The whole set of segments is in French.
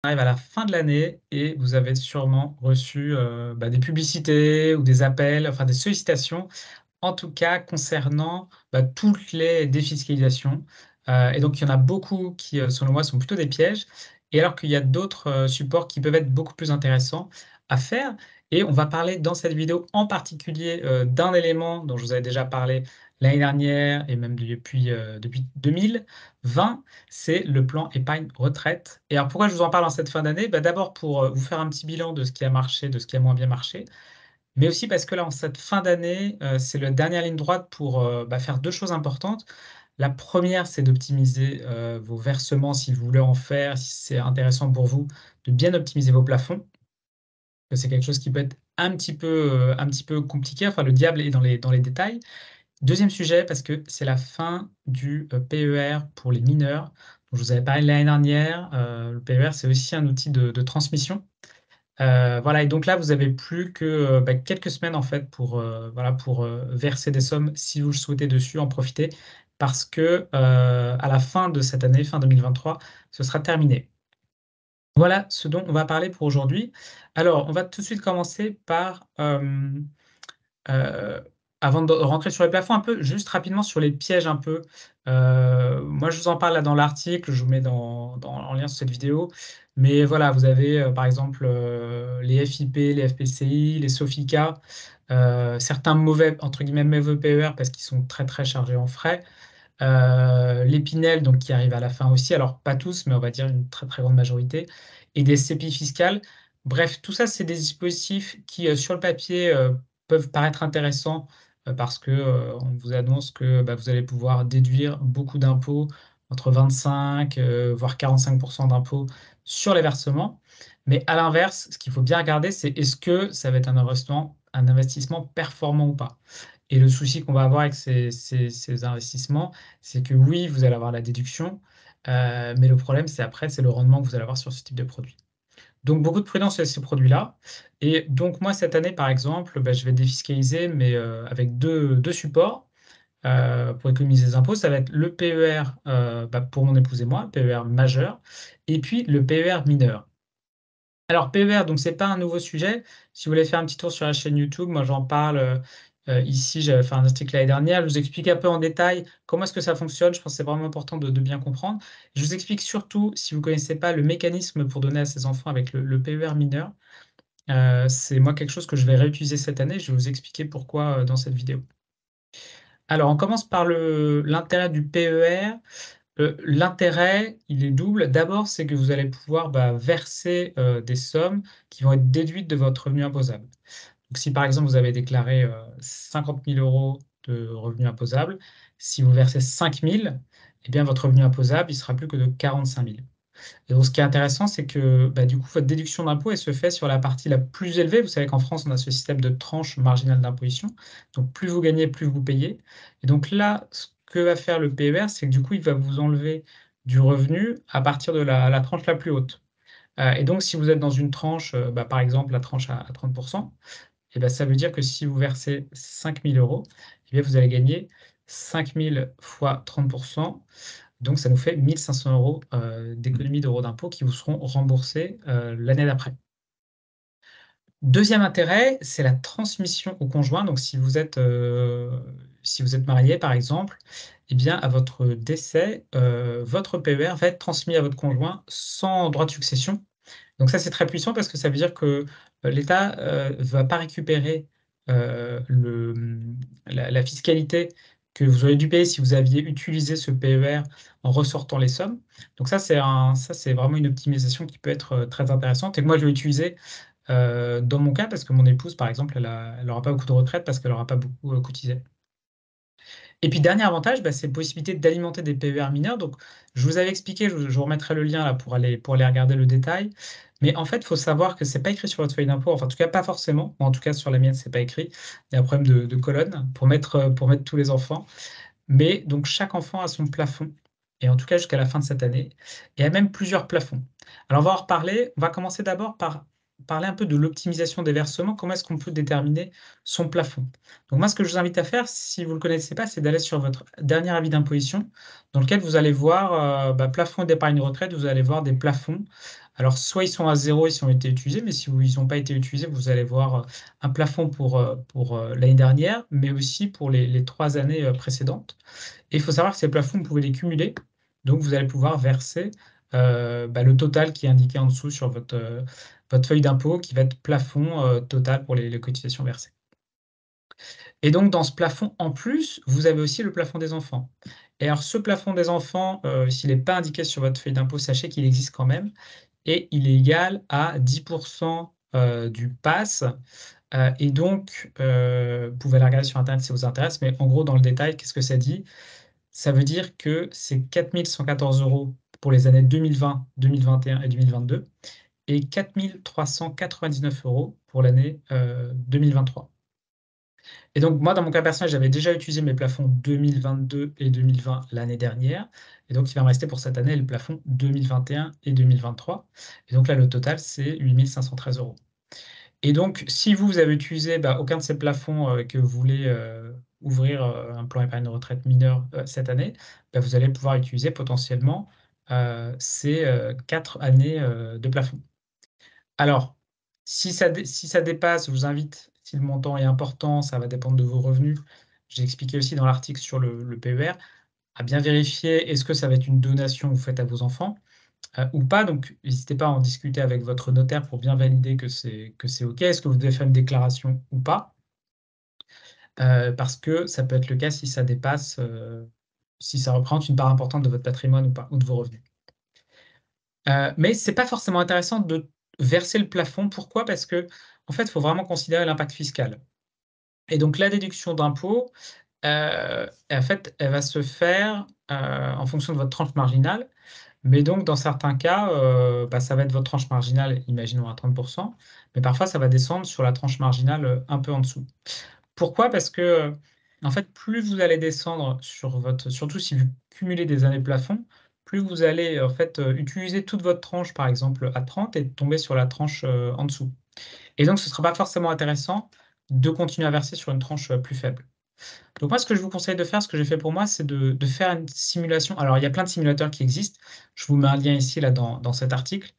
Arrive à la fin de l'année et vous avez sûrement reçu, des publicités ou des appels, enfin des sollicitations, en tout cas concernant, toutes les défiscalisations. Et donc il y en a beaucoup qui, selon moi, sont plutôt des pièges et alors qu'il y a d'autres, supports qui peuvent être beaucoup plus intéressants à faire et on va parler dans cette vidéo en particulier, d'un élément dont je vous avais déjà parlé l'année dernière et même depuis 2020, c'est le plan épargne retraite. Et alors pourquoi je vous en parle en cette fin d'année? D'abord pour, vous faire un petit bilan de ce qui a marché, de ce qui a moins bien marché, mais aussi parce que là, en cette fin d'année, c'est la dernière ligne droite pour, faire 2 choses importantes. La première, c'est d'optimiser, vos versements si vous voulez en faire, si c'est intéressant pour vous, de bien optimiser vos plafonds. C'est quelque chose qui peut être un petit peu compliqué, enfin le diable est dans les détails. Deuxième sujet, parce que c'est la fin du, PER pour les mineurs, dont je vous avais parlé l'année dernière. Le PER, c'est aussi un outil de transmission. Voilà et donc là, vous avez plus que, quelques semaines en fait pour, pour, verser des sommes si vous le souhaitez dessus, en profiter parce que, à la fin de cette année, fin 2023, ce sera terminé. Voilà ce dont on va parler pour aujourd'hui. Alors, on va tout de suite commencer par, Heu, avant de rentrer sur les plafonds un peu, juste rapidement sur les pièges un peu. Moi je vous en parle là dans l'article, je vous mets en lien sur cette vidéo. Mais voilà, vous avez, par exemple, les FIP, les FPCI, les Sofica, certains mauvais, entre guillemets, «mauvais PER» parce qu'ils sont très, très chargés en frais. Les Pinel donc qui arrivent à la fin aussi, alors pas tous, mais on va dire une très, très grande majorité et des CPI fiscales. Bref, tout ça, c'est des dispositifs qui, sur le papier, peuvent paraître intéressants, parce que, on vous annonce que, vous allez pouvoir déduire beaucoup d'impôts, entre 25, voire 45 d'impôts sur les versements. Mais à l'inverse, ce qu'il faut bien regarder, c'est est-ce que ça va être un investissement performant ou pas? Et le souci qu'on va avoir avec ces investissements, c'est que oui, vous allez avoir la déduction, mais le problème, c'est après, c'est le rendement que vous allez avoir sur ce type de produit. Donc beaucoup de prudence sur ces produits-là et donc moi, cette année, par exemple, je vais défiscaliser mais, avec deux supports, pour économiser des impôts. Ça va être le PER, pour mon épouse et moi, PER majeur et puis le PER mineur. Alors PER, donc c'est pas un nouveau sujet. Si vous voulez faire un petit tour sur la chaîne YouTube, moi j'en parle, ici, j'avais fait un article l'année dernière. Je vous explique un peu en détail comment est-ce que ça fonctionne. Je pense que c'est vraiment important de bien comprendre. Je vous explique surtout, si vous ne connaissez pas le mécanisme pour donner à ses enfants avec le PER mineur. C'est moi quelque chose que je vais réutiliser cette année. Je vais vous expliquer pourquoi, dans cette vidéo. Alors on commence par le l'intérêt du PER. L'intérêt, il est double. D'abord, c'est que vous allez pouvoir, verser, des sommes qui vont être déduites de votre revenu imposable. Donc si par exemple vous avez déclaré, 50 000 € de revenus imposables, si vous versez 5 000, eh bien votre revenu imposable, il sera plus que de 45 000. Et donc ce qui est intéressant, c'est que, du coup, votre déduction d'impôt, elle se fait sur la partie la plus élevée. Vous savez qu'en France, on a ce système de tranche marginale d'imposition. Donc plus vous gagnez, plus vous payez. Et donc là, ce que va faire le PER, c'est que du coup, il va vous enlever du revenu à partir de la tranche la plus haute. Et donc si vous êtes dans une tranche, par exemple la tranche à 30, et ça veut dire que si vous versez 5 000 €, eh bien vous allez gagner 5 000 fois 30, donc ça nous fait 1 500 € d'économie d'euros d'impôt qui vous seront remboursés, l'année d'après. Deuxième intérêt, c'est la transmission au conjoint. Donc si vous êtes marié, par exemple, eh bien, à votre décès, votre PER va être transmis à votre conjoint sans droit de succession. Donc ça, c'est très puissant parce que ça veut dire que, l'État, va pas récupérer, la fiscalité que vous auriez dû payer si vous aviez utilisé ce PER en ressortant les sommes. Donc ça, c'est vraiment une optimisation qui peut être, très intéressante et que moi, je vais utiliser, dans mon cas parce que mon épouse, par exemple, elle aura pas beaucoup de retraite parce qu'elle aura pas beaucoup, cotisé. Et puis dernier avantage, c'est possibilité d'alimenter des PER mineurs. Donc je vous avais expliqué, je vous remettrai le lien là pour aller regarder le détail. Mais en fait, il faut savoir que c'est pas écrit sur votre feuille d'impôt, enfin en tout cas pas forcément, en tout cas sur la mienne, c'est pas écrit. Il y a un problème de colonne pour mettre tous les enfants. Mais donc chaque enfant a son plafond et en tout cas jusqu'à la fin de cette année et a même plusieurs plafonds. Alors on va en reparler. On va commencer d'abord par parler un peu de l'optimisation des versements. Comment est-ce qu'on peut déterminer son plafond? Donc moi, ce que je vous invite à faire, si vous ne le connaissez pas, c'est d'aller sur votre dernier avis d'imposition dans lequel vous allez voir, plafond d'épargne retraite, vous allez voir des plafonds. Alors soit ils sont à zéro, ils ont été utilisés, mais si ils n'ont pas été utilisés, vous allez voir, un plafond pour l'année dernière, mais aussi pour les 3 années, précédentes. Et il faut savoir que ces plafonds, vous pouvez les cumuler, donc vous allez pouvoir verser, le total qui est indiqué en dessous sur votre feuille d'impôt qui va être plafond, total pour les cotisations versées. Et donc dans ce plafond, en plus, vous avez aussi le plafond des enfants. Et alors ce plafond des enfants, s'il n'est pas indiqué sur votre feuille d'impôt, sachez qu'il existe quand même et il est égal à 10 du PAS, et donc vous pouvez aller regarder sur internet si ça vous intéresse, mais en gros dans le détail, qu'est-ce que ça dit? Ça veut dire que c'est 4 114 € pour les années 2020, 2021 et 2022 et 4 399 € pour l'année, 2023. Et donc moi, dans mon cas personnel, j'avais déjà utilisé mes plafonds 2022 et 2020 l'année dernière et donc il va me rester pour cette année le plafond 2021 et 2023 et donc là, le total, c'est 8 513 €. Et donc, si vous avez utilisé, aucun de ces plafonds, que vous voulez, ouvrir, un plan épargne retraite mineur, cette année, vous allez pouvoir utiliser potentiellement, ces, 4 années, de plafond. Alors, si ça dépasse, je vous invite, si le montant est important, ça va dépendre de vos revenus. J'ai expliqué aussi dans l'article sur le PER, à bien vérifier, est-ce que ça va être une donation que vous faites à vos enfants? Ou pas, donc n'hésitez pas à en discuter avec votre notaire pour bien valider que c'est OK. Est-ce que vous devez faire une déclaration ou pas? Parce que ça peut être le cas si ça dépasse, si ça représente une part importante de votre patrimoine ou pas, ou de vos revenus. Mais c'est pas forcément intéressant de verser le plafond. Pourquoi? Parce qu'en fait, il faut vraiment considérer l'impact fiscal et donc la déduction d'impôt, en fait, elle va se faire, en fonction de votre tranche marginale. Mais donc dans certains cas, ça va être votre tranche marginale, imaginons à 30, mais parfois ça va descendre sur la tranche marginale, un peu en dessous. Pourquoi? Parce que, en fait, plus vous allez descendre sur votre surtout si vous cumulez des années plafond, plus vous allez, en fait, utiliser toute votre tranche, par exemple, à 30 et tomber sur la tranche, en dessous. Et donc ce ne sera pas forcément intéressant de continuer à verser sur une tranche, plus faible. Donc moi, ce que je vous conseille de faire, ce que j'ai fait pour moi, c'est de faire une simulation. Alors, il y a plein de simulateurs qui existent. Je vous mets un lien ici, là, dans cet article.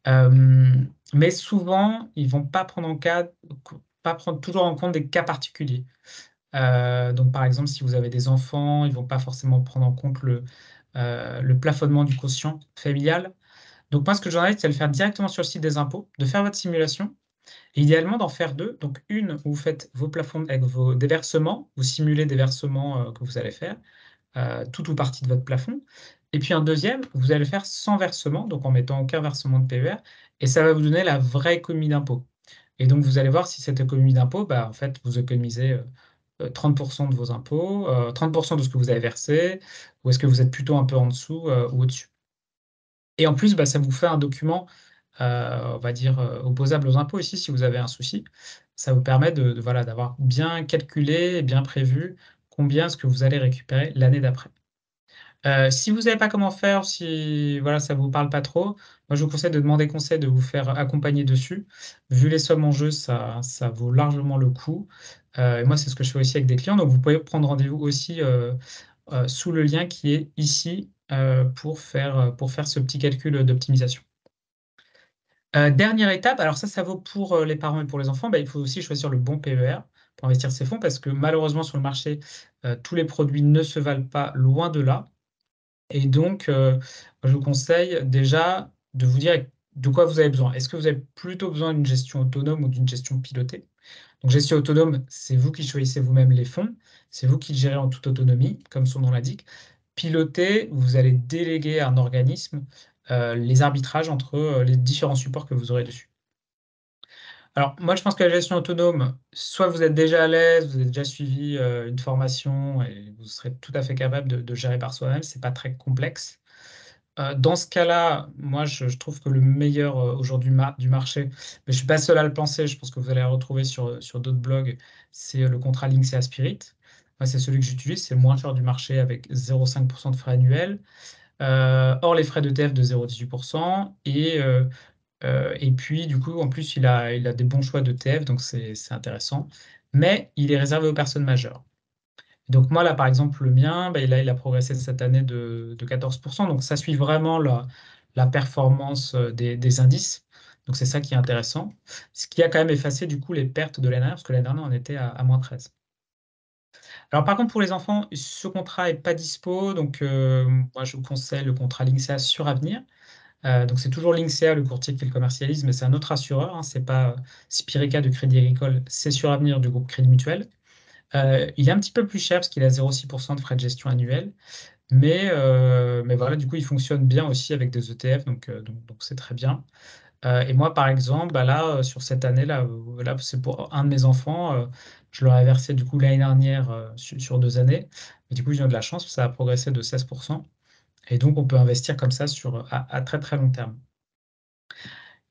Mais souvent, ils vont pas prendre toujours en compte des cas particuliers. Donc par exemple, si vous avez des enfants, ils vont pas forcément prendre en compte le plafonnement du quotient familial. Donc moi, ce que je vous invite, c'est de le faire directement sur le site des impôts, de faire votre simulation et idéalement d'en faire 2. Donc une où vous faites vos plafonds avec vos des versements, vous simulez des versements, que vous allez faire, tout ou partie de votre plafond et puis un deuxième, vous allez le faire sans versement, donc en mettant aucun versement de PER et ça va vous donner la vraie économie d'impôt et donc vous allez voir si cette économie d'impôt, en fait, vous économisez, 30 de vos impôts, 30 de ce que vous avez versé ou est-ce que vous êtes plutôt un peu en dessous, ou au-dessus? Et en plus, ça vous fait un document, on va dire, opposable aux impôts ici si vous avez un souci. Ça vous permet voilà, d'avoir bien calculé et bien prévu combien est-ce que vous allez récupérer l'année d'après. Si vous savez pas comment faire, si voilà, ça vous parle pas trop, moi je vous conseille de demander conseil, de vous faire accompagner dessus. Vu les sommes en jeu, ça vaut largement le coup, et moi c'est ce que je fais aussi avec des clients, donc vous pouvez prendre rendez-vous aussi, sous le lien qui est ici, pour faire ce petit calcul, d'optimisation. Dernière étape, alors ça vaut pour, les parents et pour les enfants, il faut aussi choisir le bon PER pour investir ses fonds parce que malheureusement sur le marché, tous les produits ne se valent pas, loin de là. Et donc, je vous conseille déjà de vous dire de quoi vous avez besoin. Est-ce que vous avez plutôt besoin d'une gestion autonome ou d'une gestion pilotée? Donc gestion autonome, c'est vous qui choisissez vous-même les fonds, c'est vous qui le gérez en toute autonomie, comme son nom l'indique. Piloté, vous allez déléguer à un organisme, les arbitrages entre, les différents supports que vous aurez dessus. Alors moi, je pense que la gestion autonome, soit vous êtes déjà à l'aise, vous avez déjà suivi, une formation et vous serez tout à fait capable de gérer par soi-même, c'est pas très complexe. Dans ce cas-là, moi, je trouve que le meilleur, aujourd'hui du marché, mais je suis pas seul à le penser, je pense que vous allez le retrouver sur d'autres blogs, c'est, le contrat Lynx et Aspirit. Moi, c'est celui que j'utilise, c'est le moins cher du marché avec 0,5 de frais annuels, hors les frais d'ETF de 0,18 et Et puis, du coup, en plus, il a des bons choix d'ETF, donc c'est intéressant. Mais il est réservé aux personnes majeures. Donc moi, là, par exemple, le mien, bah, il a progressé cette année de 14%. Donc ça suit vraiment la performance des indices. Donc c'est ça qui est intéressant. Ce qui a quand même effacé, du coup, les pertes de l'année dernière, parce que l'année dernière, on était à -13. Alors par contre, pour les enfants, ce contrat est pas dispo. Donc moi, je vous conseille le contrat Linksea sur Avenir. Donc c'est toujours Linksea, le courtier qui le commercialise, mais c'est un autre assureur, hein. C'est pas Spirica de Crédit Agricole, c'est sur Avenir du groupe Crédit Mutuel. Il est un petit peu plus cher parce qu'il a 0,6% de frais de gestion annuels, mais voilà, du coup, il fonctionne bien aussi avec des ETF, donc c'est très bien. Et moi, par exemple, bah là, sur cette année-là, là, c'est pour un de mes enfants, je leur ai versé du coup l'année dernière sur 2 années. Mais du coup, ils ont de la chance, ça a progressé de 16%. Et donc, on peut investir comme ça à très très long terme.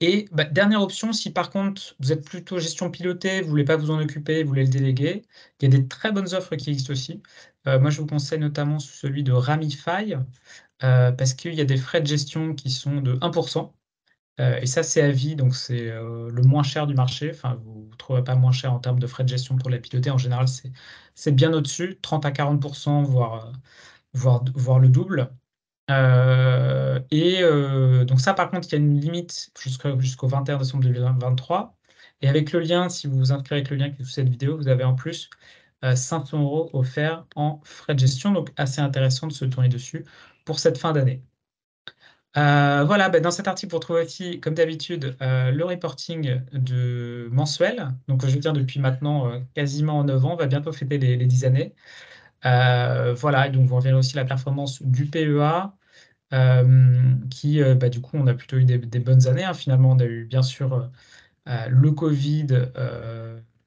Et bah, dernière option, si par contre vous êtes plutôt gestion pilotée, vous ne voulez pas vous en occuper, vous voulez le déléguer, il y a des très bonnes offres qui existent aussi. Moi, je vous conseille notamment celui de Ramify, parce qu'il y a des frais de gestion qui sont de 1%. Et ça, c'est à vie, donc c'est le moins cher du marché. Enfin, vous ne trouverez pas moins cher en termes de frais de gestion pour la piloter. En général, c'est bien au-dessus, 30 à 40%, voire le double. Donc ça, par contre, il y a une limite jusqu'au 21 décembre 2023. Et avec le lien, si vous vous inscrivez avec le lien qui est sous cette vidéo, vous avez en plus 500 € offerts en frais de gestion. Donc assez intéressant de se tourner dessus pour cette fin d'année. Voilà, ben, dans cet article, vous retrouvez aussi, comme d'habitude, le reporting mensuel. Donc je veux dire, depuis maintenant quasiment 9 ans, on va bientôt fêter les 10 années. Voilà, et donc vous verrez aussi la performance du PEA. Bah, du coup, on a plutôt eu des bonnes années, hein. Finalement, on a eu bien sûr le Covid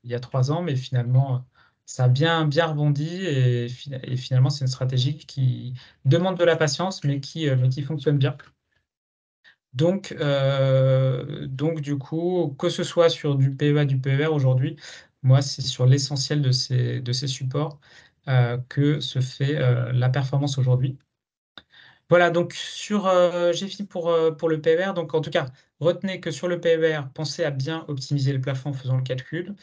il y a 3 ans, mais finalement, ça a bien, bien rebondi et finalement, c'est une stratégie qui demande de la patience, mais qui fonctionne bien. Donc, du coup, que ce soit sur du PEA, du PER aujourd'hui, moi, c'est sur l'essentiel de ces supports que se fait la performance aujourd'hui. Voilà, donc j'ai fini pour le PER. Donc, en tout cas, retenez que sur le PER, pensez à bien optimiser le plafond en faisant le calcul.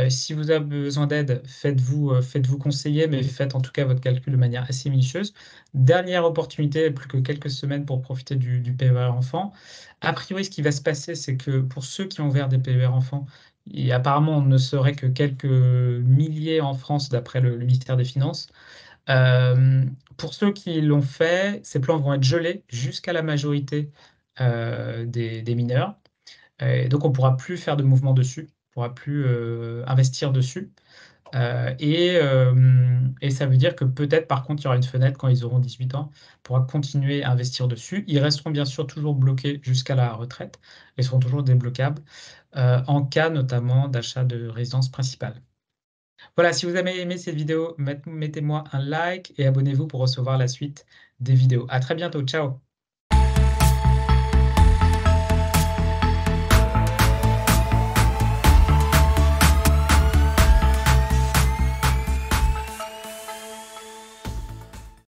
Si vous avez besoin d'aide, faites-vous conseiller, mais faites en tout cas votre calcul de manière assez minutieuse. Dernière opportunité, plus que quelques semaines pour profiter du PER enfant. A priori, ce qui va se passer, c'est que pour ceux qui ont ouvert des PER enfants, et apparemment, on ne serait que quelques milliers en France, d'après le ministère des Finances. Euh, pour ceux qui l'ont fait, ces plans vont être gelés jusqu'à la majorité des mineurs. Et donc, on ne pourra plus faire de mouvement dessus, on ne pourra plus investir dessus. Et ça veut dire que peut-être, par contre, il y aura une fenêtre quand ils auront 18 ans, on pourra continuer à investir dessus. Ils resteront bien sûr toujours bloqués jusqu'à la retraite et seront toujours débloquables en cas notamment d'achat de résidence principale. Voilà, si vous avez aimé cette vidéo, mettez-moi un like et abonnez-vous pour recevoir la suite des vidéos. À très bientôt, ciao!